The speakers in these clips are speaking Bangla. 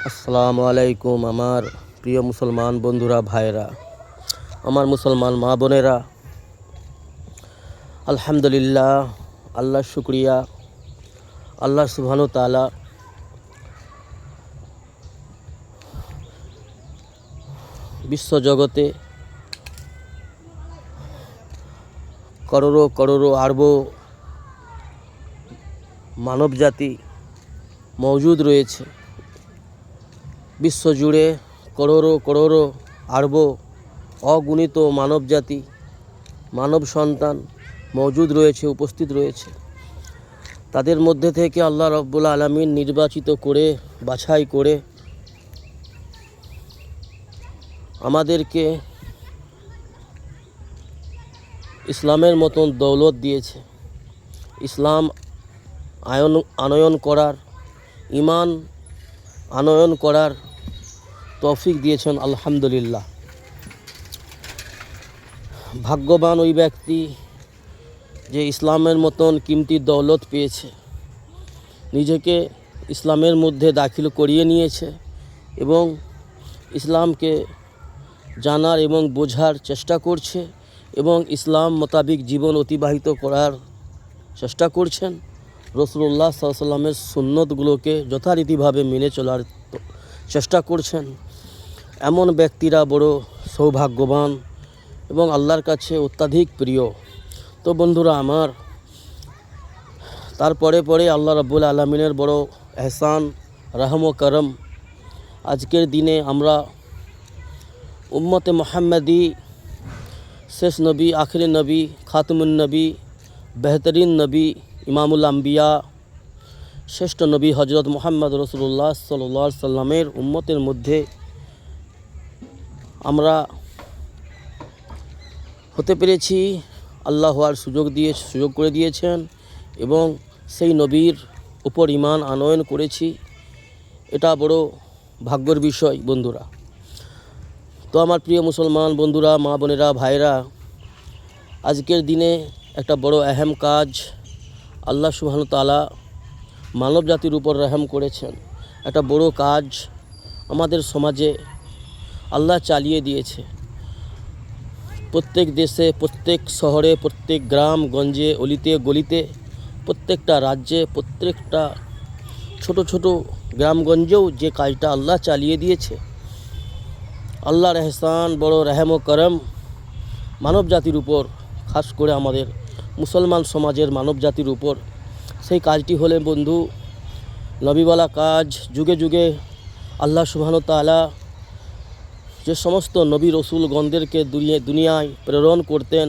আসসালামু আলাইকুম আমার প্রিয় মুসলমান বন্ধুরা, ভাইরা, আমার মুসলমান মা বোনেরা, আলহামদুলিল্লাহ, আল্লাহর শুকরিয়া। আল্লাহ সুবহানাহু তাআলা বিশ্বজগতে করোড়ো করোড়ো আরবো মানব জাতি মজুদ রয়েছে। বিশ্বজুড়ে করোড়ো করোড়ো আরবো অগণিত মানব জাতি, মানব সন্তান মজুদ রয়েছে, উপস্থিত রয়েছে। তাদের মধ্যে থেকে আল্লাহ রাব্বুল আলামিন নির্বাচিত করে, বাছাই করে আমাদেরকে ইসলামের মতন দৌলত দিয়েছে। ইসলাম আনয়ন করার, ঈমান আনয়ন করার তৌফিক দিয়েছেন, আলহামদুলিল্লাহ। ভাগ্যবান ওই ব্যক্তি যে ইসলামের মতন কিমতি দৌলত পেয়েছে, নিজেকে ইসলামের মধ্যে দাখিল করিয়ে নিয়েছে এবং ইসলামকে জানার এবং বোঝার চেষ্টা করছে এবং ইসলাম মোতাবিক জীবন অতিবাহিত করার চেষ্টা করছেন। রাসূলুল্লাহ সাল্লাল্লাহু আলাইহি ওয়াসাল্লামের সুন্নতগুলোকে যথারীতিভাবে মেনে চলার চেষ্টা করছেন। এমন ব্যক্তিরা বড় সৌভাগ্যবান এবং আল্লাহর কাছে অত্যাধিক প্রিয়। তো বন্ধুরা আমার, তারপরে আল্লাহ রাব্বুল আলামিনের বড় এহসান, রহম ও করম, আজকের দিনে আমরা উম্মতে মুহাম্মাদি, শেষ নবী, আখিরি নবী, খাতমুন নবী, বেহতরিন নবী, ইমামুল আম্বিয়া, শ্রেষ্ঠ নবী হজরত মুহাম্মদ রাসূলুল্লাহ সাল্লাল্লাহু আলাইহি সাল্লামের উম্মতের মধ্যে আমরা হতে পেরেছি। আল্লাহ হওয়ার সুযোগ করে দিয়েছেন এবং সেই নবীর উপর ঈমান আনয়ন করেছি। এটা বড় ভাগ্যের বিষয় বন্ধুরা। তো আমার প্রিয় মুসলমান বন্ধুরা, মা বোনেরা, ভাইরা, আজকের দিনে একটা বড় আহম কাজ আল্লাহ সুবহানাহু তাআলা মানব জাতির উপর রহম করেছেন। একটা বড় কাজ আমাদের সমাজে আল্লাহ চালিয়ে দিয়েছে। প্রত্যেক দেশে, প্রত্যেক শহরে, প্রত্যেক গ্রাম গঞ্জে, অলিতে গলিতে, প্রত্যেকটা রাজ্যে, প্রত্যেকটা ছোট ছোট গ্রামগঞ্জেও যে কাজটা আল্লাহ চালিয়ে দিয়েছে, আল্লাহর এহসান, বড় রহম ও করম মানব জাতির উপর, খাস করে আমাদের মুসলমান সমাজের মানব জাতির উপর। সেই কাজটি হলে বন্ধু নবীওয়ালা কাজ। যুগে যুগে আল্লাহ সুবহানাহু তাআলা যে সমস্ত নবী রসুলগণদেরকে দুনিয়ায় প্রেরণ করতেন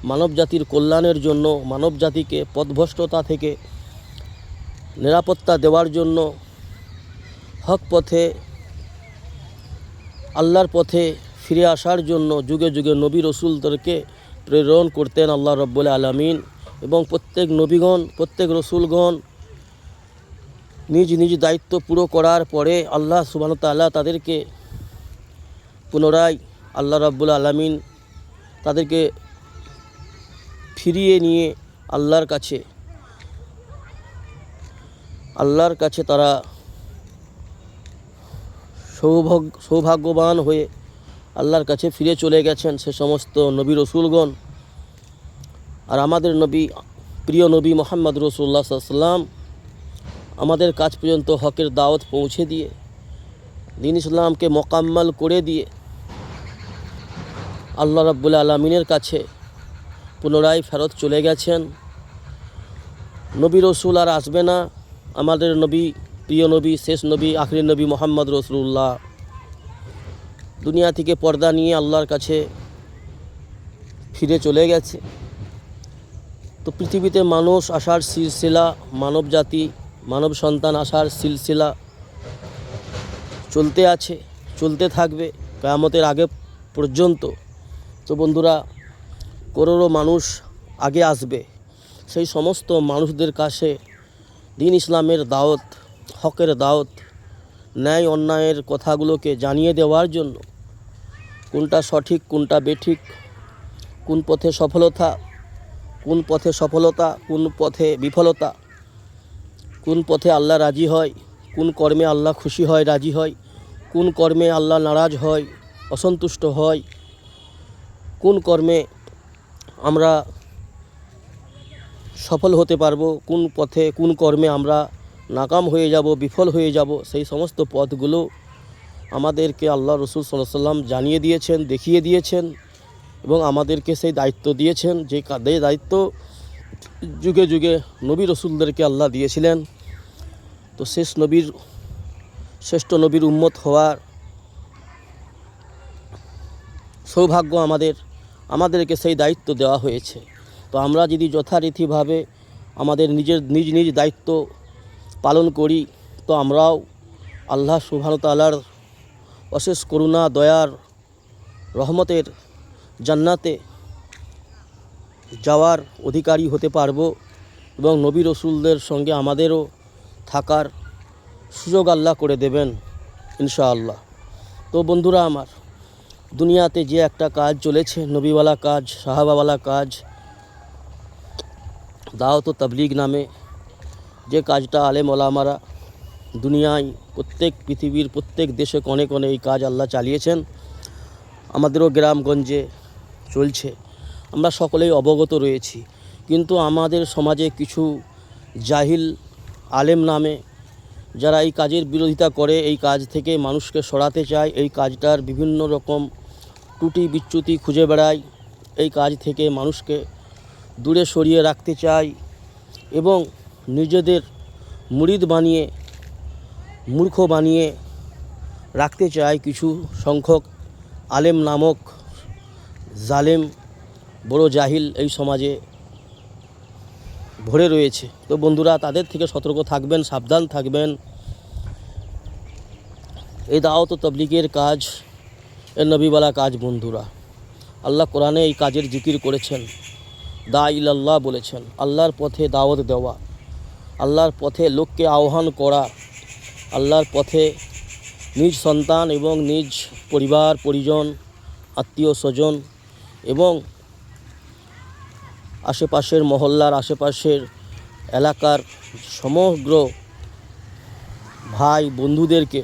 মানব জাতির কল্যাণের জন্য, মানব জাতিকে পথভ্রষ্টতা থেকে নিরাপত্তা দেওয়ার জন্য, হক পথে, আল্লাহর পথে ফিরে আসার জন্য যুগে যুগে নবী রসুলদেরকে প্রেরণ করতেন আল্লাহ রাব্বুল আলামিন। এবং প্রত্যেক নবীগণ, প্রত্যেক রসুলগণ নিজ নিজ দায়িত্ব পুরো করার পরে আল্লাহ সুবহানাহু তাআলা তাদেরকে পুনরায় আল্লাহ রাব্বুল আলামিন তাদেরকে ফিরিয়ে নিয়ে আল্লাহর কাছে তারা সৌভাগ্যবান হয়ে আল্লাহর কাছে ফিরে চলে গেছেন সে সমস্ত নবী রসুলগণ। আর আমাদের নবী, প্রিয় নবী মুহাম্মদ রাসূলুল্লাহ সাল্লাল্লাহু আলাইহি ওয়াসাল্লাম আমাদের কাছ পর্যন্ত হকের দাওয়াত পৌঁছে দিয়ে, দ্বীন ইসলামকে মোকাম্মল করে দিয়ে আল্লাহ রাব্বুল আলামিনের কাছে পুনরায় ফেরত চলে গেছেন। নবী রসুল আর আসবে না। আমাদের নবী, প্রিয় নবী, শেষ নবী, আখিরি নবী মুহাম্মদ রাসূলুল্লাহ দুনিয়া থেকে পর্দা নিয়ে আল্লাহর কাছে ফিরে চলে গেছে। তো পৃথিবীতে মানুষ আসার সিলসিলা, মানব জাতি, মানব সন্তান আসার সিলসিলা চলতে আছে, চলতে থাকবে কিয়ামতের আগে পর্যন্ত। তো বন্ধুরা, করোড়ো মানুষ আগে আসবে। সেই সমস্ত মানুষদের কাছে দ্বীন ইসলামের দাওয়াত, হকের দাওয়াত, ন্যায় অন্যায়ের কথাগুলোকে জানিয়ে দেওয়ার জন্য, কোনটা সঠিক, কোনটা বেঠিক, কোন পথে সফলতা, কোন পথে বিফলতা, কোন পথে আল্লাহ রাজি হয়, কোন কর্মে আল্লাহ খুশি হয়, রাজি হয়, কোন কর্মে আল্লাহ নারাজ হয়, অসন্তুষ্ট হয়, কোন কর্মে আমরা সফল হতে পারবো, কোন পথে কোন কর্মে আমরা নাকাম হয়ে যাব, বিফল হয়ে যাব, সেই সমস্ত পথগুলো আমাদেরকে আল্লাহ রসুল সাল্লাল্লাহু আলাইহি ওয়াসাল্লাম জানিয়ে দিয়েছেন, দেখিয়ে দিয়েছেন এবং আমাদেরকে সেই দায়িত্ব দিয়েছেন, যে দায়িত্ব যুগে যুগে নবী রসুলদেরকে আল্লাহ দিয়েছিলেন। তো শ্রেষ্ঠ নবীর উম্মত হওয়ার সৌভাগ্য আমাদেরকে সেই দায়িত্ব দেওয়া হয়েছে। তো আমরা যদি যথারীতিভাবে আমাদের নিজ নিজ দায়িত্ব পালন করি, তো আমরাও আল্লাহ সুবহানাহু ওয়া তাআলার অশেষ করুণা, দয়ার, রহমতের জান্নাতে যাওয়ার অধিকারী হতে পারবো এবং নবী রসুলদের সঙ্গে আমাদেরও থাকার সুযোগ আল্লাহ করে দেবেন ইনশাআল্লাহ। তো বন্ধুরা আমার, দুনিয়াতে যে একটা কাজ চলেছে, নবীওয়ালা কাজ, সাহাবাওয়ালা কাজ, দাওয়াত ও তাবলীগ নামে যে কাজটা আলেম ওলামারা দুনিয়ায় পৃথিবীর প্রত্যেক দেশে কোণে কোণে এই কাজ আল্লাহ চালিয়েছেন, আমাদেরও গ্রামগঞ্জে চলছে, আমরা সকলেই অবগত রয়েছি। কিন্তু আমাদের সমাজে কিছু জাহিল আলেম নামে যারা এই কাজের বিরোধিতা করে, এই কাজ থেকে মানুষকে সরাতে চায়, এই কাজটার বিভিন্ন রকম ত্রুটি বিচ্যুতি খুঁজে বেড়ায়, এই কাজ থেকে মানুষকে দূরে সরিয়ে রাখতে চায় এবং নিজেদের মুরিদ বানিয়ে, মূর্খ বানিয়ে রাখতে চায় কিছু সংখ্যক আলেম নামক জালেম, বড় জাহিল এই সমাজে ভরে রয়েছে। তো বন্ধুরা, তাদের থেকে সতর্ক থাকবেন, সাবধান থাকবেন। এই দাওয়াত ও তাবলীগের কাজ এর নবীওয়ালা কাজ বন্ধুরা। আল্লাহ কোরআনে এই কাজের জিকির করেছেন, দা ইলাল্লাহ বলেছেন, আল্লাহর পথে দাওয়াত দেওয়া, আল্লাহর পথে লোককে আহ্বান করা, আল্লাহর পথে নিজ সন্তান এবং নিজ পরিবার পরিজন, আত্মীয় স্বজন এবং আশেপাশের মহল্লার, আশেপাশের এলাকার সমগ্র ভাই বন্ধুদেরকে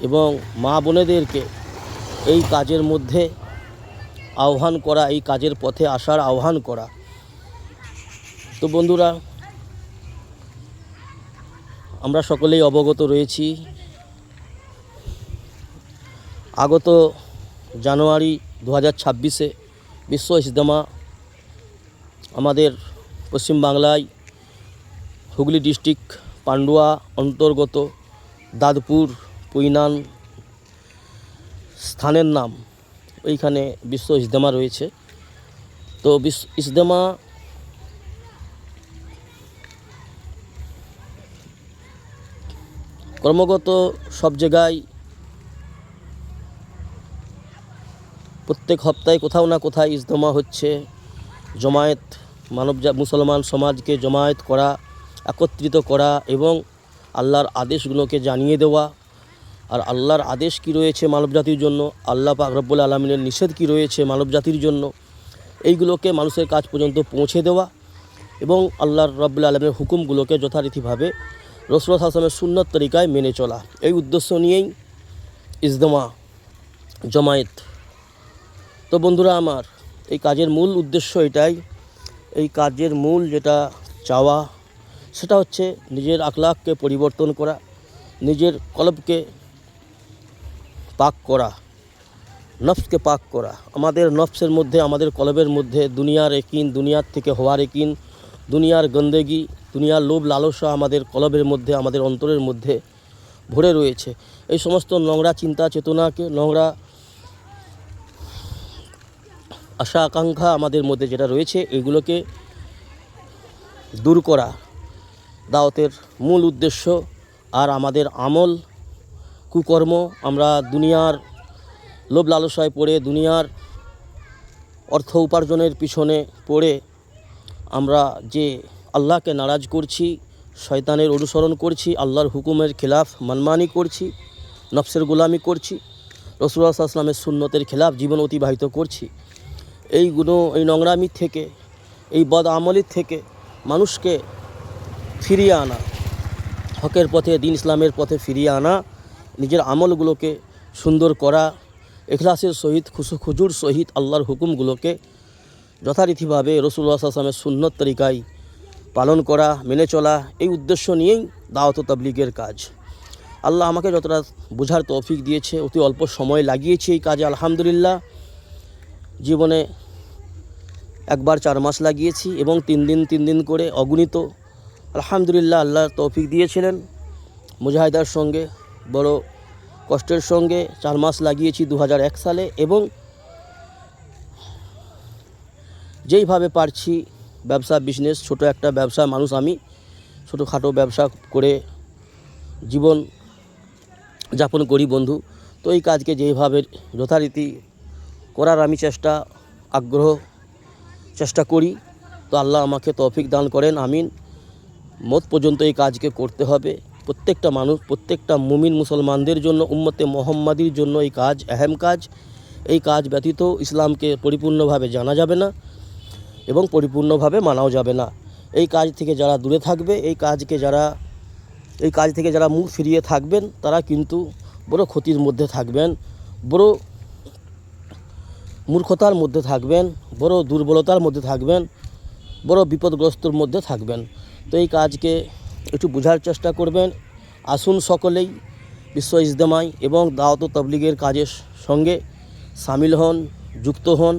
এবং মা বোনেদেরকে এই কাজের মধ্যে আহ্বান করা, এই কাজের পথে আসার আহ্বান করা। তো বন্ধুরা, আমরা সকলেই অবগত রয়েছি, আগত জানুয়ারি 2026 বিশ্ব ইজতেমা আমাদের পশ্চিমবাংলায় হুগলি ডিস্ট্রিক্ট পান্ডুয়া অন্তর্গত দাদপুর পুইনান স্থানের নাম, ওইখানে বিশ্ব ইজতেমা রয়েছে। তো ইজতেমা কর্মগত সব জায়গায় প্রত্যেক সপ্তাহে কোথাও না কোথাও ইজতেমা হচ্ছে। জমায়েত, মুসলমান সমাজকে জমায়েত করা, একত্রিত করা এবং আল্লাহর আদেশগুলোকে জানিয়ে দেওয়া, আর আল্লাহর আদেশ কি রয়েছে মানবজাতির জন্য, আল্লাহ পাক রব্বুল আলামিনের নিষেধ কি রয়েছে মানবজাতির জন্য, এইগুলোকে মানুষের কাছ পর্যন্ত পৌঁছে দেওয়া এবং আল্লাহর রব্বুল আলামিনের হুকুমগুলোকে যথারীতিভাবে রাসূলুল্লাহ সাল্লাল্লাহু আলাইহি ওয়াসাল্লামের সুন্নত তরিকায় মেনে চলা, এই উদ্দেশ্য নিয়েই ইজতেমা, জমায়েত। তো বন্ধুরা আমার, এই কাজের মূল উদ্দেশ্য এটাই, এই কাজের মূল যেটা চাওয়া সেটা হচ্ছে নিজের আখলাককে পরিবর্তন করা, নিজের কলবকে পাক করা, নফসকে পাক করা। আমাদের নফসের মধ্যে, আমাদের কলবের মধ্যে দুনিয়ার একিন, দুনিয়ার থেকে হওয়ার একিন, দুনিয়ার গন্দেগি, দুনিয়ার লোভ লালসা আমাদের কলবের মধ্যে, আমাদের অন্তরের মধ্যে ভরে রয়েছে। এই সমস্ত নোংরা চিন্তা চেতনাকে, নোংরা আশা আকাঙ্ক্ষা আমাদের মধ্যে যেটা রয়েছে, এগুলোকে দূর করা দাওয়াতের মূল উদ্দেশ্য। আর আমাদের আমল, কুকর্ম, আমরা দুনিয়ার লোভ লালসায় পড়ে, দুনিয়ার অর্থ উপার্জনের পিছনে পড়ে আমরা যে আল্লাহকে নারাজ করছি, শয়তানের অনুসরণ করছি, আল্লাহর হুকুমের খেলাফ মানমানি করছি, নফসের গোলামি করছি, রাসূলুল্লাহ সাল্লাল্লাহু আলাইহি ওয়াসাল্লামের সুন্নতের খেলাফ জীবন অতিবাহিত করছি, এইগুলো, এই নোংরামি থেকে, এই বদ আমলির থেকে মানুষকে ফিরিয়ে আনা হকের পথে, দিন ইসলামের পথে ফিরিয়ে আনা, নিজের আমলগুলোকে সুন্দর করা, ইখলাসের সহিত খুজুর সহিত আল্লাহর হুকুমগুলোকে যথারীতিভাবে রাসূলুল্লাহ সাল্লাল্লাহু আলাইহি ওয়াসাল্লামের সুন্নত তরিকায় পালন করা, মেনে চলা, এই উদ্দেশ্য নিয়েই দাওয়াত ও তাবলীগের কাজ। আল্লাহ আমাকে যতটা বোঝার তৌফিক দিয়েছে, অতি অল্প সময় লাগিয়েছি এই কাজে আলহামদুলিল্লাহ। জীবনে একবার 4 মাস লাগিয়েছি এবং 3 দিন করে অগণিত আলহামদুলিল্লাহ আল্লাহ তৌফিক দিয়েছিলেন। মুজাহিদার সঙ্গে বড় কষ্টের সঙ্গে 4 মাস লাগিয়েছি 2001 সালে, এবং যেইভাবে পারছি ব্যবসা বিজনেস, ছোট একটা ব্যবসা মানুষ, আমি ছোটোখাটো ব্যবসা করে জীবন যাপন করি বন্ধু। তো এই কাজকে যেইভাবে যথারীতি করার আমি চেষ্টা করি, তো আল্লাহ আমাকে তৌফিক দান করেন, আমিন। মত পর্যন্ত এই কাজকে করতে হবে। প্রত্যেকটা মানুষ, প্রত্যেকটা মুমিন মুসলমানদের জন্য, উম্মতে মুহাম্মাদির জন্য এই কাজ আহম কাজ। এই কাজ ব্যতীত ইসলামকে পরিপূর্ণভাবে জানা যাবে না এবং পরিপূর্ণভাবে মানাও যাবে না। এই কাজ থেকে যারা দূরে থাকবে, এই কাজ থেকে যারা মুখ ফিরিয়ে থাকবেন, তারা কিন্তু বড় ক্ষতির মধ্যে থাকবেন, বড় মূর্খতার মধ্যে থাকবেন, বড় দুর্বলতার মধ্যে থাকবেন, বড় বিপদগ্রস্তর মধ্যে থাকবেন। তো এই কাজকে একটু বোঝার চেষ্টা করবেন। আসুন সকলেই বিশ্ব ইজতেমায় এবং দাওয়াত ও তাবলীগের কাজের সঙ্গে সামিল হন, যুক্ত হন।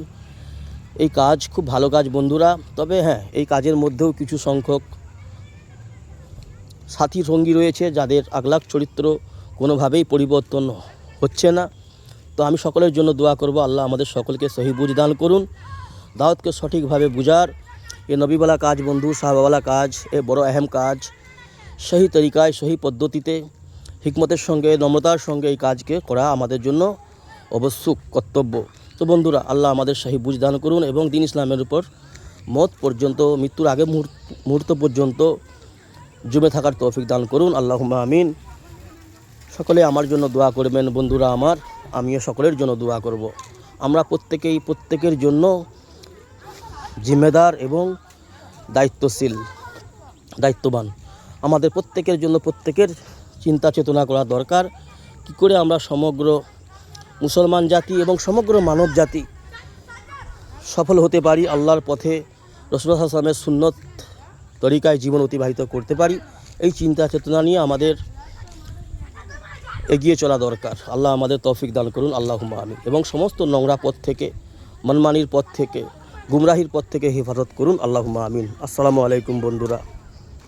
এই কাজ খুব ভালো কাজ বন্ধুরা। তবে হ্যাঁ, এই কাজের মধ্যেও কিছু সংখ্যক সাথী সঙ্গী রয়েছে যাদের আকলাক চরিত্র কোনোভাবেই পরিবর্তন হচ্ছে না। তো আমি সকলের জন্য দোয়া করব, আল্লাহ আমাদের সকলকে সহি বুঝ দান করুন। দাওয়াতকে সঠিকভাবে বুঝার, এ নবীওয়ালা কাজ বন্ধু, সাহাবাওয়ালা কাজ, এ বড় আহম কাজ, সহি তরিকায়, সহি পদ্ধতিতে, হিকমতের সঙ্গে, নম্রতার সঙ্গে এই কাজকে করা আমাদের জন্য অবশ্যক কর্তব্য। তো বন্ধুরা, আল্লাহ আমাদের সহি বুঝ দান করুন এবং দিন ইসলামের উপর মত পর্যন্ত, মৃত্যুর আগে মুহূর্ত পর্যন্ত জমে থাকার তৌফিক দান করুন, আল্লাহুম্মা আমিন। সকলে আমার জন্য দোয়া করবেন বন্ধুরা আমার, আমিও সকলের জন্য দোয়া করব। আমরা প্রত্যেকের জন্য জিম্মেদার এবং দায়িত্ববান। আমাদের প্রত্যেকের জন্য প্রত্যেকের চিন্তা চেতনা করা দরকার, কি করে আমরা সমগ্র মুসলমান জাতি এবং সমগ্র মানব জাতি সফল হতে পারি, আল্লাহর পথে রাসূলুল্লাহ সাল্লাল্লাহু আলাইহি ওয়াসাল্লামের সুন্নত তরিকায় জীবন অতিবাহিত করতে পারি। এই চিন্তা চেতনা নিয়ে আমাদের এগিয়ে চলা দরকার। আল্লাহ আমাদের তৌফিক দান করুন, আল্লাহুম্মা আমিন। এবং সমস্ত নোংরা পথ থেকে, মনমানির পথ থেকে, গুমরাহির পথ থেকে হেফাজত করুন, আল্লাহুম্মা আমিন। আসসালামু আলাইকুম বন্ধুরা।